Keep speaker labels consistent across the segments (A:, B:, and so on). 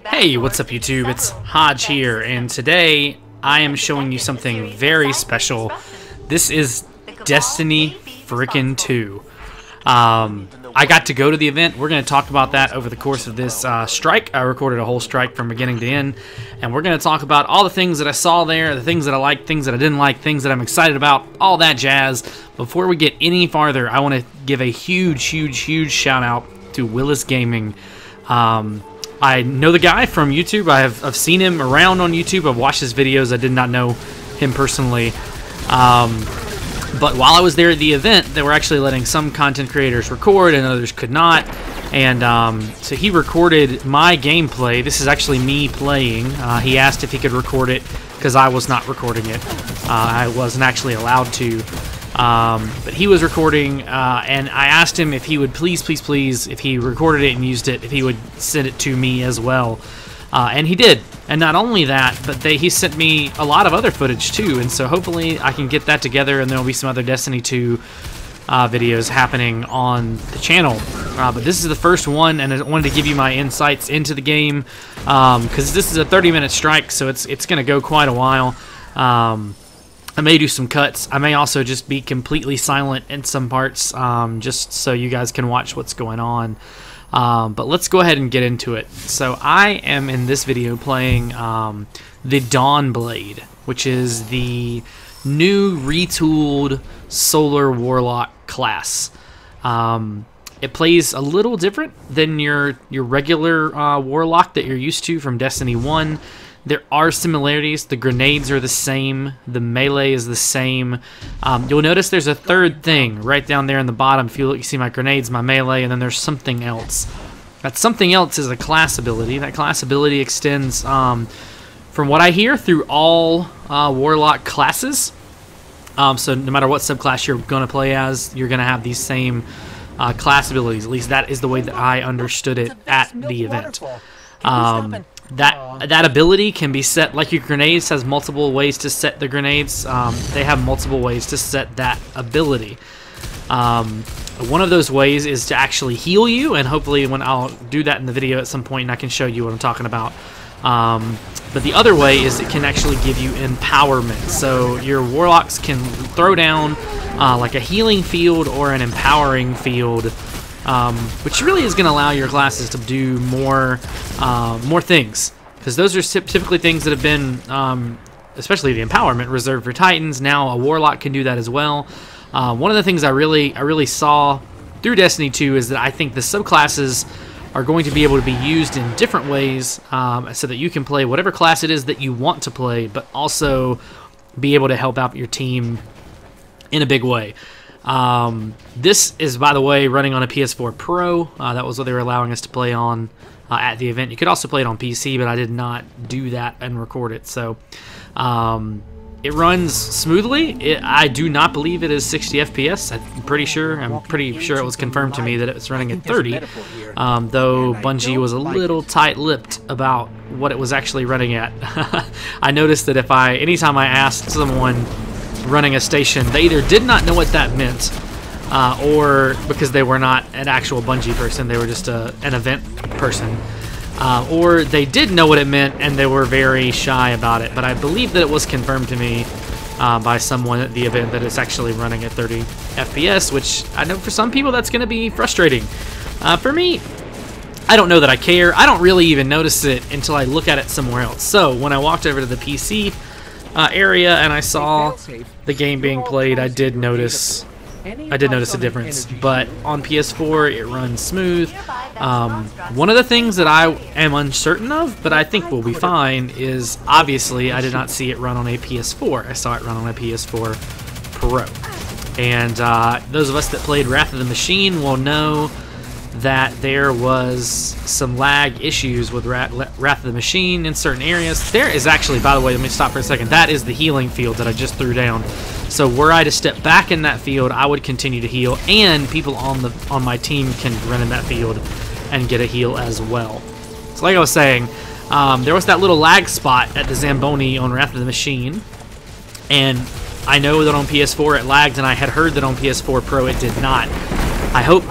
A: Hey, what's up YouTube? It's Hodge here, and today I am showing you something very special. This is Destiny frickin' 2. I got to go to the event. We're going to talk about that over the course of this strike. I recorded a whole strike from beginning to end, and we're going to talk about all the things that I saw there, the things that I liked, things that I didn't like, things that I'm excited about, all that jazz. Before we get any farther, I want to give a huge shout out to Willis Gaming. I know the guy from YouTube. I've seen him around on YouTube. I've watched his videos. I did not know him personally. But while I was there at the event, they were actually letting some content creators record and others could not. And so he recorded my gameplay. This is actually me playing. He asked if he could record it because I was not recording it. I wasn't actually allowed to. But he was recording, and I asked him if he would please, if he recorded it and used it, if he would send it to me as well. And he did. And not only that, but he sent me a lot of other footage too, and so hopefully I can get that together and there will be some other Destiny 2 videos happening on the channel. But this is the first one, and I wanted to give you my insights into the game, because this is a 30-minute strike, so it's going to go quite a while. I may do some cuts. I may also just be completely silent in some parts, just so you guys can watch what's going on. But let's go ahead and get into it. So I am in this video playing the Dawnblade, which is the new retooled Solar Warlock class. It plays a little different than your regular Warlock that you're used to from Destiny 1. There are similarities. The grenades are the same. The melee is the same. You'll notice there's a third thing right down there in the bottom. If you look, you see my grenades, my melee, and then there's something else. That something else is a class ability. That class ability extends, from what I hear, through all Warlock classes. So no matter what subclass you're going to play as, you're going to have these same class abilities. At least that is the way that I understood it at the event. That ability can be set, like your grenades has multiple ways to set the grenades. They have multiple ways to set that ability. One of those ways is to actually heal you, and hopefully when I'll do that in the video at some point and I can show you what I'm talking about. But the other way is it can actually give you empowerment. So your Warlocks can throw down like a healing field or an empowering field, which really is going to allow your classes to do more things, because those are typically things that have been, especially the empowerment, reserved for Titans. Now a Warlock can do that as well. One of the things I really saw through Destiny 2 is that I think the subclasses are going to be able to be used in different ways, so that you can play whatever class it is that you want to play, but also be able to help out your team in a big way. This is, by the way, running on a PS4 Pro. That was what they were allowing us to play on at the event. You could also play it on PC, but I did not do that and record it. So it runs smoothly. I do not believe it is 60 FPS. I'm pretty sure it was confirmed to me that it was running at 30. Though Bungie was a little tight-lipped about what it was actually running at. I noticed that anytime I asked someone running a station, they either did not know what that meant, or because they were not an actual Bungie person, they were just an event person, or they did know what it meant and they were very shy about it. But I believe that it was confirmed to me by someone at the event that it's actually running at 30 FPS, which I know for some people that's going to be frustrating. For me, I don't know that I care. I don't really even notice it until I look at it somewhere else. So when I walked over to the PC area and I saw the game being played, I did notice a difference. But on PS4 it runs smooth. One of the things that I am uncertain of, but I think will be fine, is obviously I did not see it run on a PS4. I saw it run on a PS4 Pro. And those of us that played Wrath of the Machine will know that there was some lag issues with Wrath of the Machine in certain areas. There is actually, by the way, let me stop for a second, that is the healing field that I just threw down. So were I to step back in that field, I would continue to heal, and people on my team can run in that field and get a heal as well. So like I was saying, there was that little lag spot at the Zamboni on Wrath of the Machine, and I know that on PS4 it lagged, and I had heard that on PS4 Pro it did not. I hope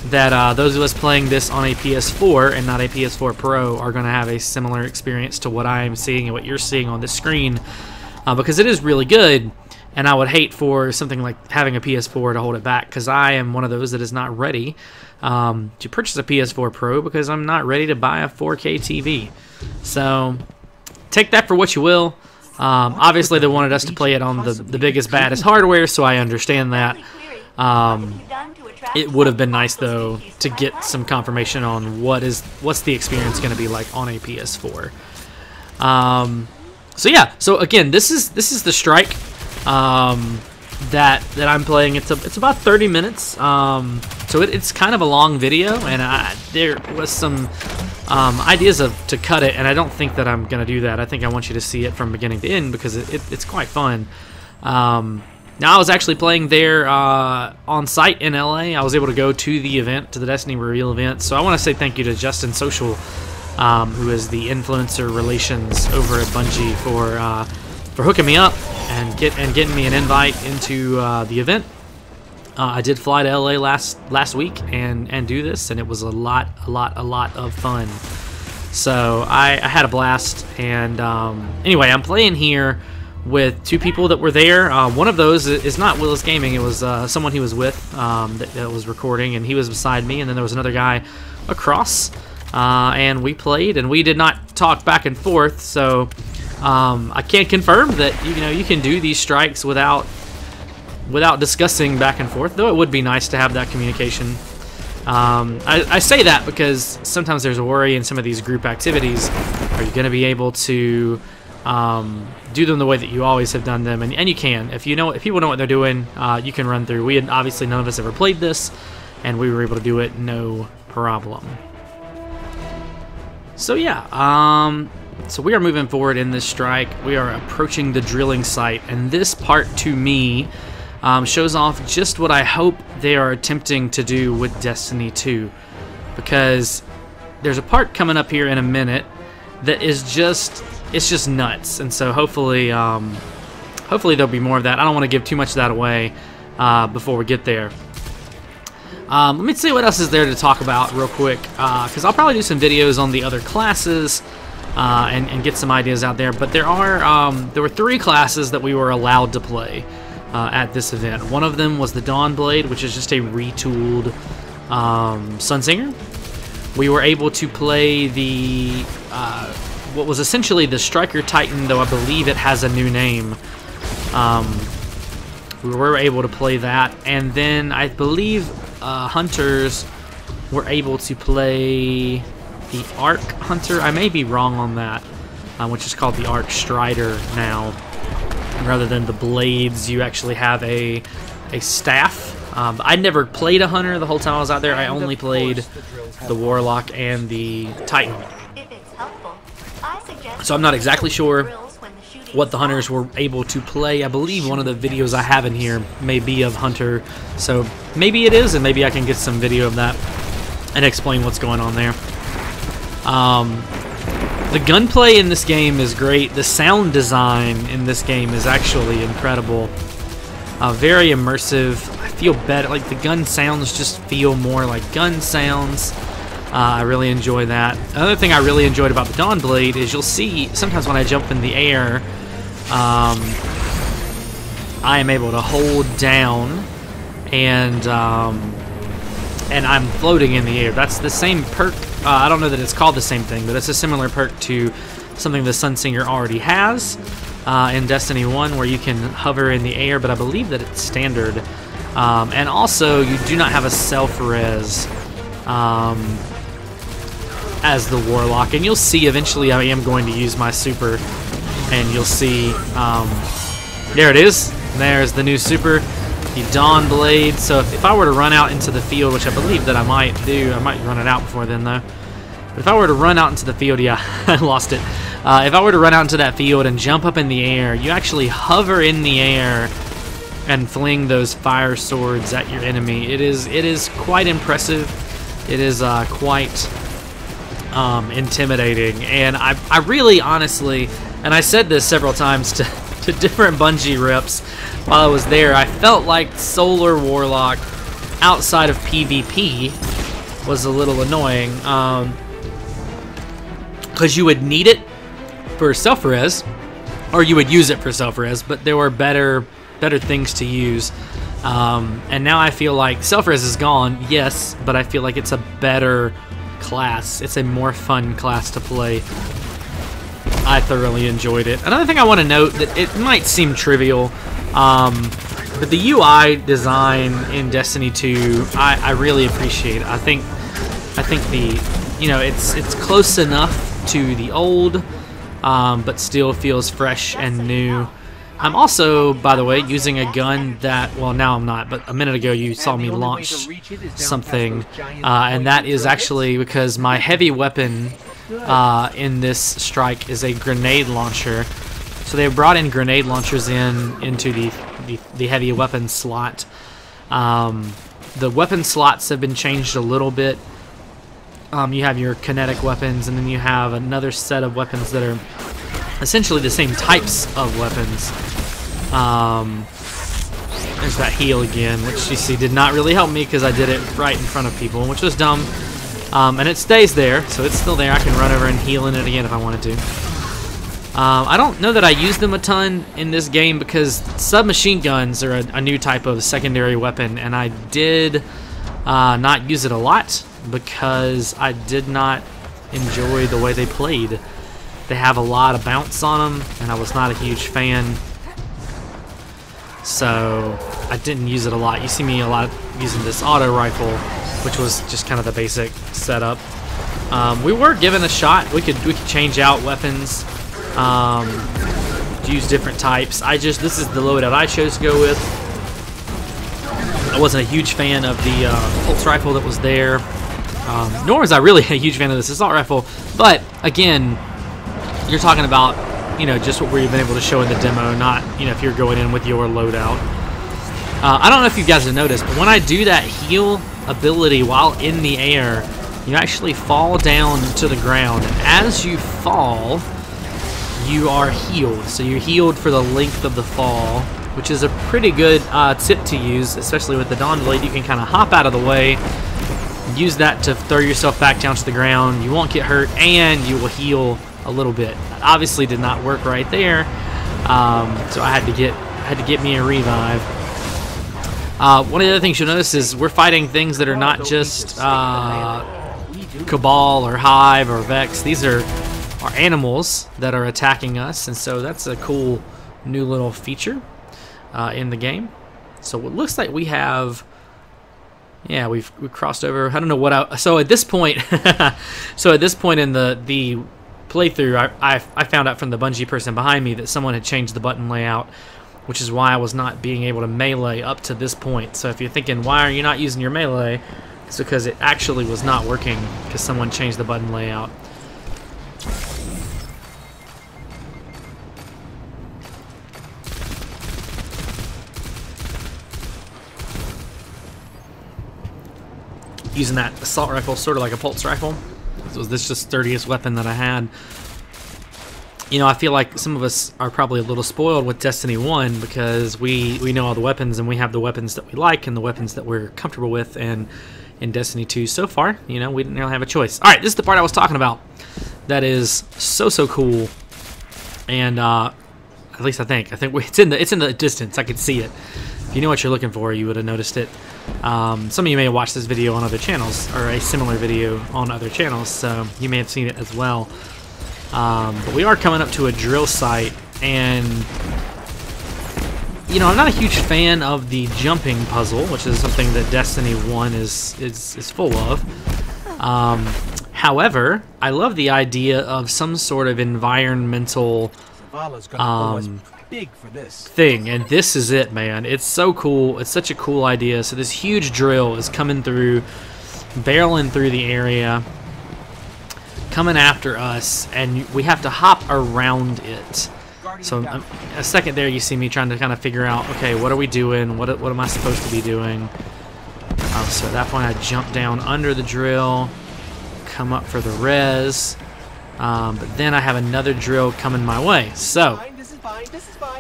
A: that those of us playing this on a PS4 and not a PS4 Pro are going to have a similar experience to what I am seeing and what you're seeing on the screen, because it is really good. And I would hate for something like having a PS4 to hold it back, because I am one of those that is not ready to purchase a PS4 Pro, because I'm not ready to buy a 4K TV. So take that for what you will. Obviously, they wanted us to play it on the biggest, baddest hardware, so I understand that. It would have been nice, though, to get some confirmation on what's the experience going to be like on a PS4. So yeah. So again, this is the Strike that I'm playing. It's about 30 minutes. So it's kind of a long video, and there was some ideas to cut it, and I don't think that I'm gonna do that. I think I want you to see it from beginning to end, because it's quite fun. Now, I was actually playing there on site in LA. I was able to go to the event, to the Destiny Reveal event. So I want to say thank you to Justin Social, who is the influencer relations over at Bungie, for hooking me up and getting me an invite into the event. I did fly to LA last week and do this, and it was a lot of fun. So I had a blast. And anyway, I'm playing here with two people that were there. One of those is not Willis Gaming. It was someone he was with that was recording, and he was beside me. And then there was another guy across, and we played, and we did not talk back and forth. So I can't confirm that you can do these strikes without discussing back and forth, though it would be nice to have that communication. I say that because sometimes there's a worry in some of these group activities. Are you going to be able to do them the way that you always have done them? And you can. If people know what they're doing, you can run through. We had, obviously, none of us ever played this, and we were able to do it no problem. So yeah, so we are moving forward in this strike. We are approaching the drilling site, and this part, to me, shows off just what I hope they are attempting to do with Destiny 2, because there's a part coming up here in a minute that is just nuts. And so hopefully there'll be more of that. I don't want to give too much of that away before we get there. Let me see what else is there to talk about real quick, because I'll probably do some videos on the other classes and get some ideas out there. But there were 3 classes that we were allowed to play at this event. One of them was the Dawnblade, which is just a retooled Sunsinger. We were able to play the what was essentially the Striker Titan, though I believe it has a new name. We were able to play that, and then I believe Hunters were able to play the Arc Hunter. I may be wrong on that, which is called the Arc Strider now. Rather than the blades, you actually have a staff. I never played a Hunter the whole time I was out there. I only played the Warlock and the Titan. So I'm not exactly sure what the Hunters were able to play. I believe one of the videos I have in here may be of Hunter, so maybe it is, and maybe I can get some video of that and explain what's going on there. The gunplay in this game is great. The sound design in this game is actually incredible. Very immersive. I feel better. Like, the gun sounds just feel more like gun sounds. I really enjoy that. Another thing I really enjoyed about the Dawnblade is you'll see sometimes when I jump in the air, I am able to hold down, and I'm floating in the air. That's the same perk. I don't know that it's called the same thing, but it's a similar perk to something the Sunsinger already has in Destiny 1, where you can hover in the air, but I believe that it's standard. And also, you do not have a self-res as the Warlock, and you'll see eventually I am going to use my super, and you'll see, there it is. There's the new super, the Dawnblade. So if I were to run out into the field, which I believe that I might do, I might run it out before then though. But if I were to run out into the field, yeah, I lost it. If I were to run out into that field and jump up in the air, you actually hover in the air and fling those fire swords at your enemy. It is quite impressive. It is quite intimidating, and I really honestly, and I said this several times to different Bungie reps while I was there, I felt like Solar Warlock outside of PvP was a little annoying, because you would need it for self-res, or you would use it for self-res, but there were better things to use. And now I feel like self-res is gone, yes, but I feel like it's a better class. It's a more fun class to play. I thoroughly enjoyed it. Another thing I want to note, that it might seem trivial, but the UI design in Destiny 2, I really appreciate it. I think the, you know, it's close enough to the old, but still feels fresh and new. I'm also, by the way, using a gun that, well, now I'm not, but a minute ago you saw me launch something, and that is actually because my heavy weapon in this strike is a grenade launcher. So they brought in grenade launchers into the heavy weapon slot. The weapon slots have been changed a little bit. You have your kinetic weapons, and then you have another set of weapons that are essentially the same types of weapons. There's that heal again, which you see did not really help me because I did it right in front of people, which was dumb. And it stays there, so it's still there. I can run over and heal in it again if I wanted to. I don't know that I use them a ton in this game because submachine guns are a new type of secondary weapon, and I did not use it a lot because I did not enjoy the way they played. They have a lot of bounce on them, and I was not a huge fan, so I didn't use it a lot. You see me a lot using this auto rifle, which was just kind of the basic setup. We were given a shot. We could change out weapons, use different types. This is the loadout I chose to go with. I wasn't a huge fan of the pulse rifle that was there, nor was I really a huge fan of this assault rifle. But again, you're talking about, you know, just what we've been able to show in the demo, not, you know, if you're going in with your loadout. I don't know if you guys have noticed, but when I do that heal ability while in the air, you actually fall down to the ground, and as you fall, you are healed. So you're healed for the length of the fall, which is a pretty good tip to use, especially with the Dawnblade. You can kind of hop out of the way, use that to throw yourself back down to the ground. You won't get hurt, and you will heal a little bit. That obviously did not work right there, so I had to get me a revive. One of the other things you'll notice is we're fighting things that are not just Cabal or Hive or Vex. These are animals that are attacking us, and so that's a cool new little feature in the game. So it looks like we have, yeah, we've crossed over. I don't know what so at this point in the playthrough, I found out from the Bungie person behind me that someone had changed the button layout, which is why I was not being able to melee up to this point. So if you're thinking, why are you not using your melee, it's because it actually was not working because someone changed the button layout. Using that assault rifle sort of like a pulse rifle. So this is just the sturdiest weapon that I had. You know, I feel like some of us are probably a little spoiled with Destiny 1 because we know all the weapons, and we have the weapons that we like and the weapons that we're comfortable with, and in Destiny 2 so far, you know, we didn't really have a choice. Alright, this is the part I was talking about that is so cool, and at least I think it's in the distance. I could see it. If you know what you're looking for, you would have noticed it. Some of you may have watched this video on other channels, or a similar video on other channels, so you may have seen it as well. But we are coming up to a drill site, and you know, I'm not a huge fan of the jumping puzzle, which is something that Destiny 1 is full of. However, I love the idea of some sort of environmental thing, and this is it, man. It's so cool. It's such a cool idea. So this huge drill is coming through, barreling through the area, coming after us, and we have to hop around it. So a second there, you see me trying to kind of figure out, okay, what are we doing? What am I supposed to be doing? So at that point, I jump down under the drill, come up for the res, but then I have another drill coming my way. So
B: This is fine.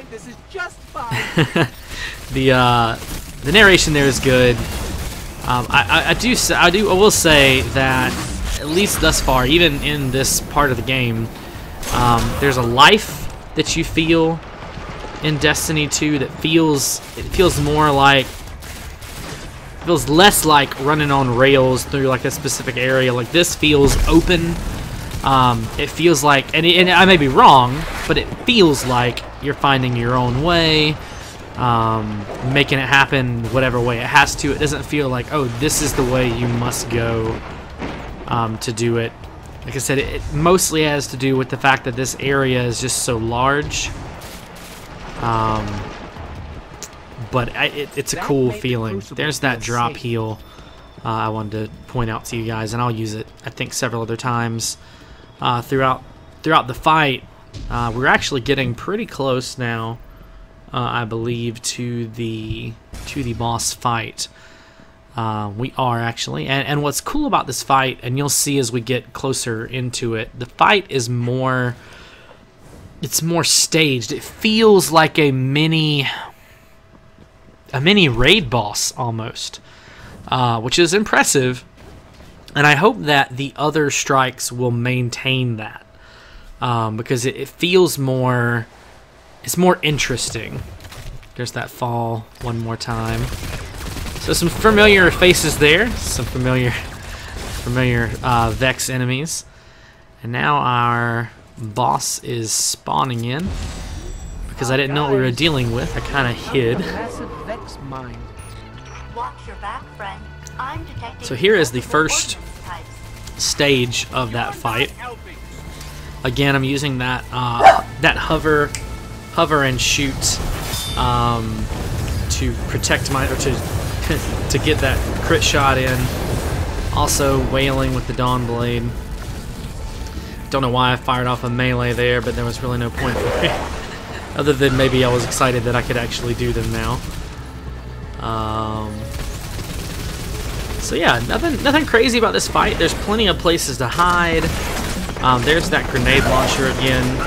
B: This is just fine.
A: the narration there is good. I will say that at least thus far, even in this part of the game, there's a life that you feel in Destiny 2 that feels more like, feels less like running on rails through like a specific area. Like this feels open. It feels like, and I may be wrong, but it feels like you're finding your own way, making it happen whatever way it has to. It doesn't feel like, oh, this is the way you must go to do it. Like I said, it mostly has to do with the fact that this area is just so large. But it's a cool feeling. There's that drop heal I wanted to point out to you guys, and I'll use it, I think, several other times throughout the fight. We're actually getting pretty close now, I believe, to the boss fight. We are actually, and what's cool about this fight, and you'll see as we get closer into it, the fight is more, it's more staged. It feels like a mini raid boss almost, which is impressive, and I hope that the other strikes will maintain that, because it feels more, it's more interesting. There's that fall one more time. So some familiar faces there, some familiar Vex enemies, and now our boss is spawning in. Because I didn't know what we were dealing with, I kind of hid. So here is the first stage of that fight. Again, I'm using that that hover and shoot to protect my, or to get that crit shot in. Also wailing with the Dawnblade. Don't know why I fired off a melee there, but there was really no point for it. Other than maybe I was excited that I could actually do them now. So yeah, nothing crazy about this fight. There's plenty of places to hide. There's that grenade launcher again.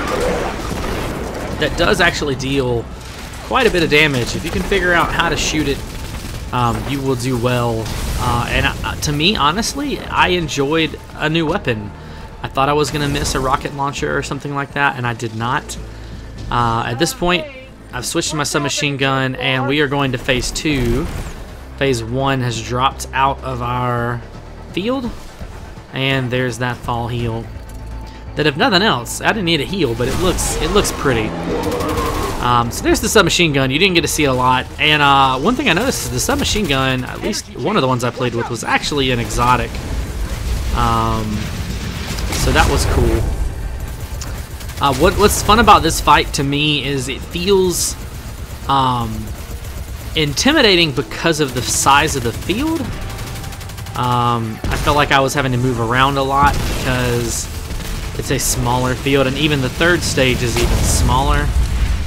A: That does actually deal quite a bit of damage. If you can figure out how to shoot it, you will do well. And to me, honestly, I enjoyed a new weapon. I thought I was going to miss a rocket launcher or something like that, and I did not. At this point, I've switched to my submachine gun, and we are going to phase 2. Phase 1 has dropped out of our field, and there's that fall heal. That, if nothing else, I didn't need a heal, but it looks pretty. So there's the submachine gun. You didn't get to see it a lot, and one thing I noticed is the submachine gun, at least one of the ones I played with, was actually an exotic. So that was cool. What's fun about this fight to me is it feels intimidating because of the size of the field. I felt like I was having to move around a lot because it's a smaller field, and even the third stage is even smaller.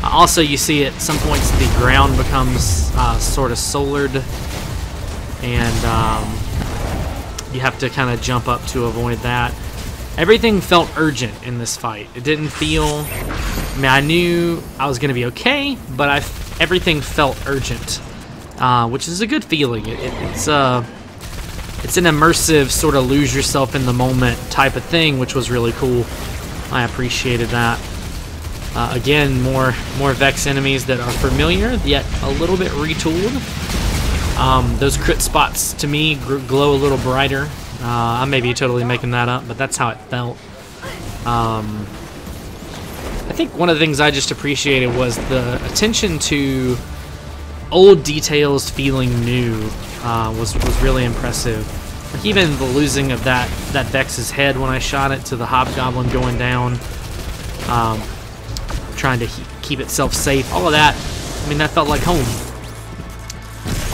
A: Also, you see at some points the ground becomes sort of solared, and you have to kind of jump up to avoid that. Everything felt urgent in this fight. It didn't feel, I mean, I knew I was going to be okay, but everything felt urgent, which is a good feeling. It's an immersive sort of lose yourself in the moment type of thing, which was really cool. I appreciated that. Again, more Vex enemies that are familiar, yet a little bit retooled. Those crit spots, to me, glow a little brighter. I may be totally making that up, but that's how it felt. I think one of the things I just appreciated was the attention to old details feeling new was really impressive. Like even the losing of that Vex's head when I shot it to the Hobgoblin going down, trying to keep itself safe, all of that, I mean, that felt like home.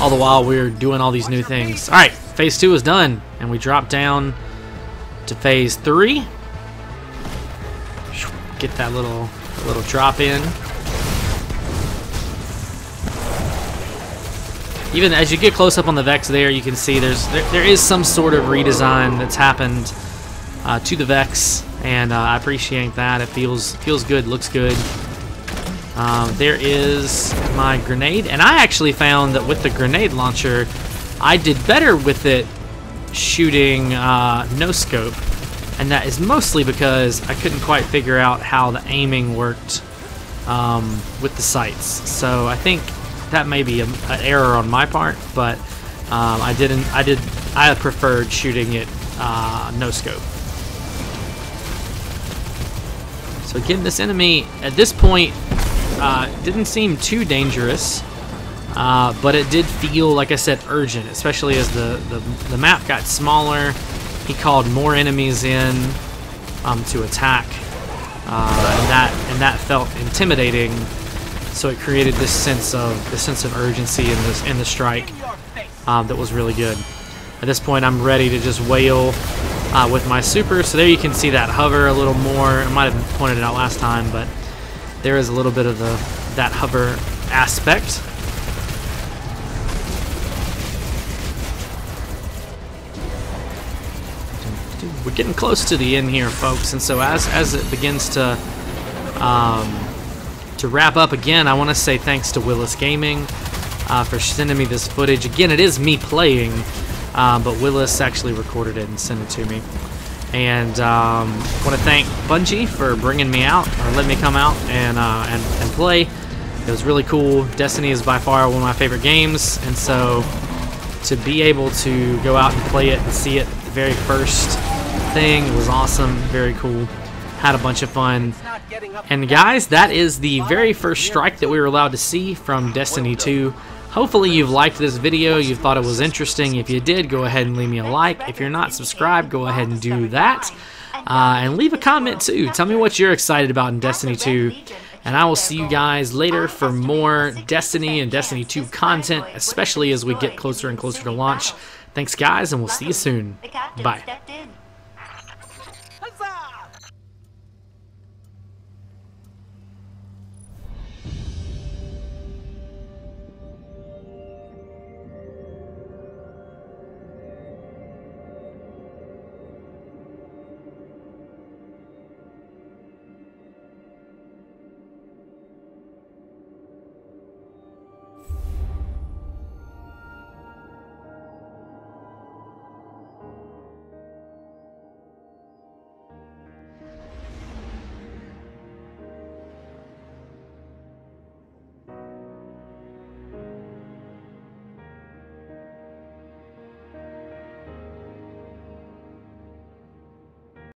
A: All the while we were doing all these new things. Alright, phase 2 is done, and we drop down to phase 3. Get that little drop in. Even as you get close up on the Vex there, you can see there is some sort of redesign that's happened to the Vex, and I appreciate that. It feels good, looks good. There is my grenade, and I actually found that with the grenade launcher, I did better with it shooting no scope, and that is mostly because I couldn't quite figure out how the aiming worked with the sights. So I think that may be an error on my part, but I preferred shooting it no scope. So again, this enemy at this point didn't seem too dangerous, but it did feel, like I said, urgent, especially as the map got smaller. He called more enemies in to attack, and that felt intimidating. So it created this sense of urgency in the strike that was really good. At this point, I'm ready to just wail with my super. So there you can see that hover a little more. I might have pointed it out last time, but there is a little bit of that hover aspect. We're getting close to the end here, folks, and so as it begins to wrap up again, I want to say thanks to Willis Gaming for sending me this footage. Again, it is me playing, but Willis actually recorded it and sent it to me. And I want to thank Bungie for bringing me out, or letting me come out and play. It was really cool. Destiny is by far one of my favorite games, and so to be able to go out and play it and see it the very first thing was awesome. Very cool. Had a bunch of fun. And guys, that is the very first strike that we were allowed to see from Destiny 2. Hopefully you've liked this video, you thought it was interesting. If you did, go ahead and leave me a like. If you're not subscribed, go ahead and do that. And leave a comment too. Tell me what you're excited about in Destiny 2. And I will see you guys later for more Destiny and Destiny 2 content, especially as we get closer and closer to launch. Thanks guys, and we'll see you soon. Bye.